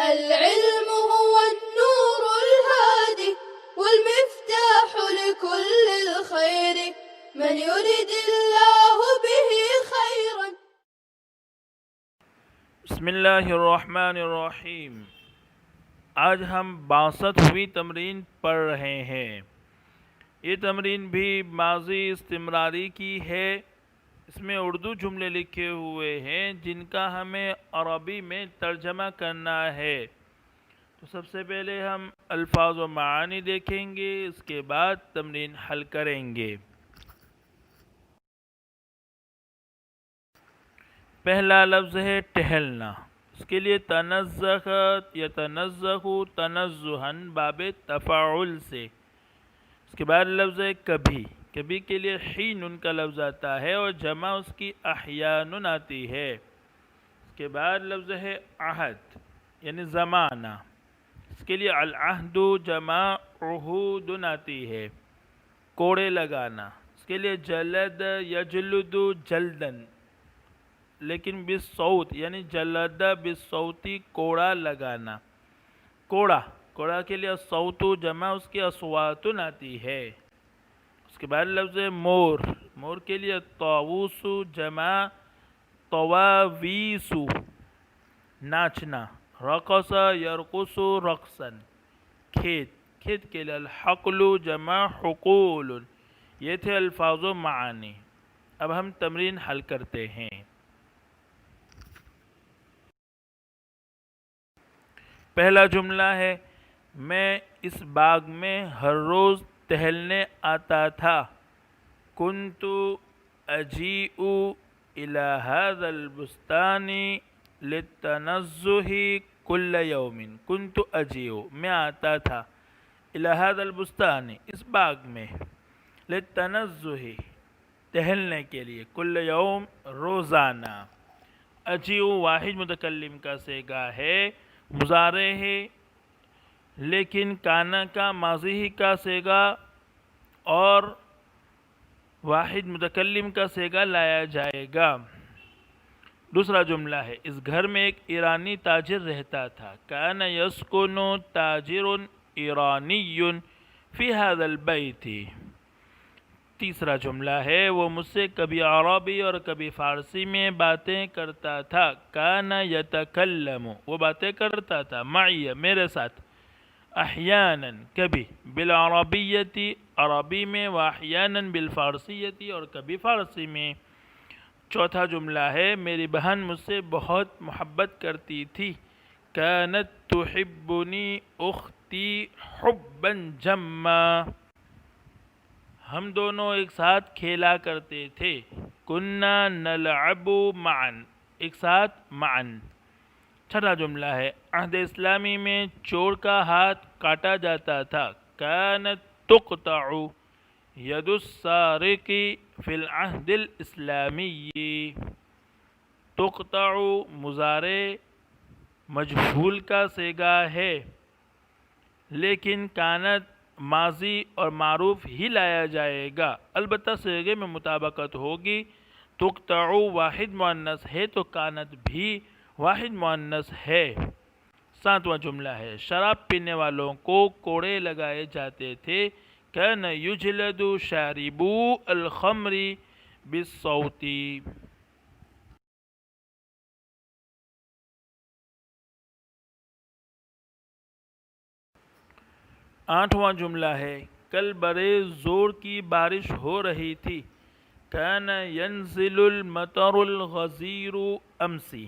العلم هو النور الهادي والمفتاح لكل الخير من يريد الله به خيرا. بسم اللہ الرحمن الرحیم. آج ہم 62ویں تمرین پڑھ رہے ہیں. یہ تمرین بھی ماضی استمراری کی ہے. اس میں اردو جملے لکھے ہوئے ہیں جن کا ہمیں عربی میں ترجمہ کرنا ہے. تو سب سے پہلے ہم الفاظ و معانی دیکھیں گے، اس کے بعد تمرین حل کریں گے. پہلا لفظ ہے ٹہلنا. اس کے لیے تنزہ یتنزہ تنزہن باب تفاعل سے. اس کے بعد لفظ ہے کبھی. کبھی کے لیے حین کا لفظ آتا ہے اور جمع اس کی احیان آتی ہے. اس کے بعد لفظ ہے عہد یعنی زمانہ. اس کے لیے العہد جمع عہود آتی ہے. کوڑے لگانا. اس کے لیے جلد یجلد جلدن لیکن بالصوت یعنی جلد بالصوتی کوڑا لگانا. کوڑا کے لیے صوت جمع اس کی اصوات آتی ہے. اس کے بعد لفظ مور کے لیے طاووس جمع طواویس ناچنا. رقص یرقص رقصا. کھیت کے لیے الحقل جمع حقول. یہ تھے الفاظ و معانی. اب ہم تمرین حل کرتے ہیں. پہلا جملہ ہے میں اس باغ میں ہر روز ٹہلنے آتا تھا. کنت اجیء الی ھذا البستان للتنزہ کل یوم. کنت اجیء میں آتا تھا الی ھذا البستان اس باغ میں للتنزہ ٹہلنے کے لیے کل یوم روزانہ. اجیء واحد متکلم کا صیغہ ہے، مضارع ہے لیکن کانا کا ماضی ہی کا صیغہ اور واحد متکلم کا صیغہ لایا جائے گا. دوسرا جملہ ہے اس گھر میں ایک ایرانی تاجر رہتا تھا. کان یسکن تاجر ایرانی فی ھذا البیت. تیسرا جملہ ہے وہ مجھ سے کبھی عربی اور کبھی فارسی میں باتیں کرتا تھا. کان یتکلم وہ باتیں کرتا تھا معی میرے ساتھ. احیانا کبھی بالعربیتی عربی میں واحیانا بالفارسیتی اور کبھی فارسی میں. چوتھا جملہ ہے میری بہن مجھ سے بہت محبت کرتی تھی. کانت تحبنی اختی حبا جما. ہم دونوں ایک ساتھ کھیلا کرتے تھے. کننا نلعب معا ایک ساتھ معا. چھٹا جملہ ہے عہد اسلامی میں چور کا ہاتھ کاٹا جاتا تھا. کانت تقطع ید السارق فی العہد الاسلامی. تقطع مضارع مجہول کا صیغہ ہے لیکن کانت ماضی اور معروف ہی لایا جائے گا. البتہ صیغے میں مطابقت ہوگی. تقطع واحد مؤنث ہے تو کانت بھی واحد مؤنث ہے. ساتواں جملہ ہے شراب پینے والوں کو کوڑے لگائے جاتے تھے. کان یجلد شاربو الخمر بالصوت. آٹھواں جملہ ہے کل برے زور کی بارش ہو رہی تھی. کان ینزل المطر الغزیر امسی.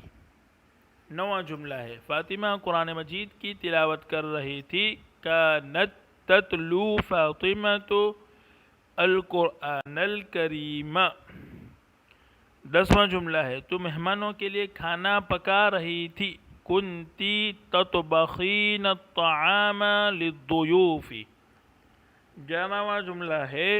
نواں جملہ ہے فاطمہ قرآن مجید کی تلاوت کر رہی تھی. کانت تتلو فاطمۃ القرآن الکریم. 10واں جملہ ہے تو مہمانوں کے لیے کھانا پکا رہی تھی. کنتی تطبخین الطعام للضیوف. 11واں جملہ ہے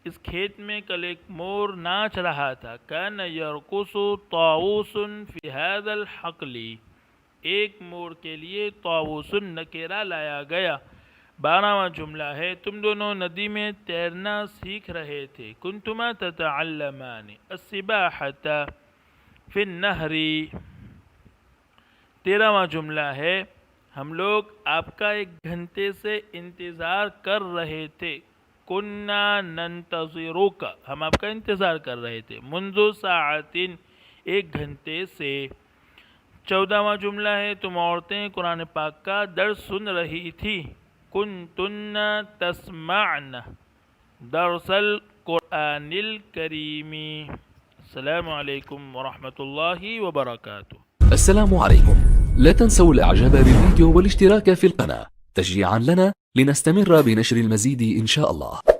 اس کھیت میں کل ایک مور ناچ رہا تھا. کان یرقص طاووس فی ھذا الحقل. ایک مور کے لیے طاووس نکیرہ لایا گیا. 12واں جملہ ہے تم دونوں ندی میں تیرنا سیکھ رہے تھے. کنتما تتعلمان السباحة فی النہر. 13واں جملہ ہے ہم لوگ آپ کا 1 گھنٹے سے انتظار کر رہے تھے. کننا ننتظروک، ہم آپ کا انتظار کر رہے تھے. منذ ساعتین، 1 گھنٹے سے. 14واں جملہ ہے تم عورتیں قرآن پاک کا درس سن رہی تھی. کنتن تسمعن درس القرآن الکریم. السلام علیکم ورحمۃ اللہ وبرکاتہ. السلام عليكم. لا تنسوا الإعجاب بالفيديو والاشتراك في القناة تشجيعا لنا لنستمر بنشر المزيد إن شاء الله.